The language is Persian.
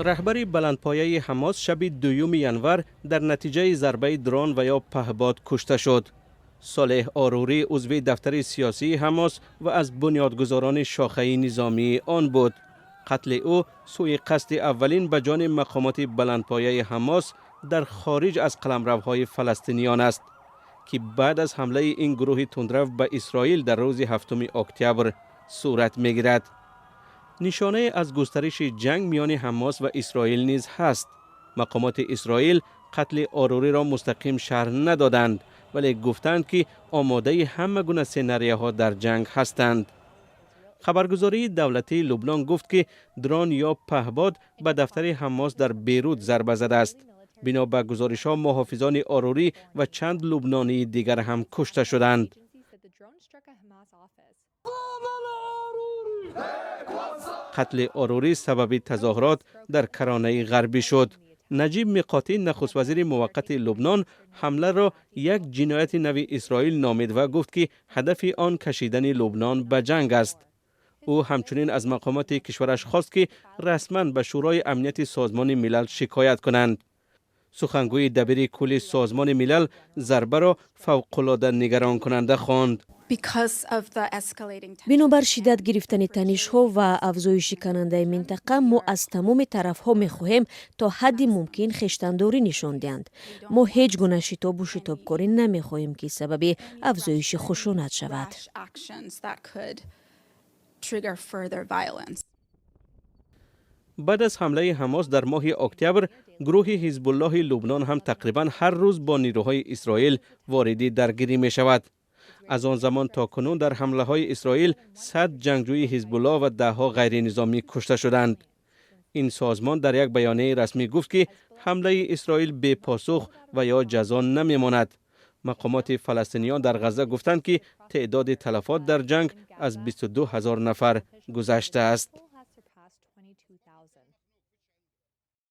رهبر بلندپایه حماس شب 2 ینور در نتیجه ضربه درون و یا پهپاد کشته شد. صالح آروری عضو دفتر سیاسی حماس و از بنیادگذاران شاخه نظامی آن بود. قتل او سوی قصد اولین به جان مقامات بلندپایه حماس در خارج از قلمروهای فلسطینیان است که بعد از حمله این گروه تندرو به اسرائیل در روز 7 اکتبر صورت می‌گیرد. نشانه از گسترش جنگ میان حماس و اسرائیل نیز هست. مقامات اسرائیل قتل آروری را مستقیم شرح ندادند، ولی گفتند که آماده همه گونه سناریوها در جنگ هستند. خبرگزاری دولتی لبنان گفت که درون یا پهپاد به دفتر حماس در بیروت ضربه زده است. بنا به گزارش‌ها محافظان آروری و چند لبنانی دیگر هم کشته شدند. قتل آروری سبب تظاهرات در کرانه غربی شد. نجیب میقاتی نخست وزیر موقت لبنان حمله را یک جنایت نو اسرائیل نامید و گفت که هدف آن کشیدن لبنان به جنگ است. او همچنین از مقامات کشورش خواست که رسما به شورای امنیت سازمان ملل شکایت کنند. سخنگوی دبیر کل سازمان ملل ضربه را فوق‌العاده نگران کننده خواند. بنابر شدت گرفتن تنش‌ها و افزایش کننده منطقه، ما از تمام طرف‌ها می‌خواهیم تا حد ممکن خویشتن‌داری نشان دهند. ما هیچ گونه شتاب و شتابکاری نمی‌خواهیم که سبب افزایش خشونت شود. بعد از حمله حماس در ماه اکتبر، گروه حزب الله لبنان هم تقریبا هر روز با نیروهای اسرائیل وارد درگیری می شود. از آن زمان تا کنون در حمله های اسرائیل 100 جنگجوی حزب الله و 10 غیر نظامی کشته شدند. این سازمان در یک بیانیه رسمی گفت که حمله اسرائیل بی پاسخ و یا جزا نمی ماند. مقامات فلسطینیان در غزه گفتند که تعداد تلفات در جنگ از 22,000 نفر گذشته است.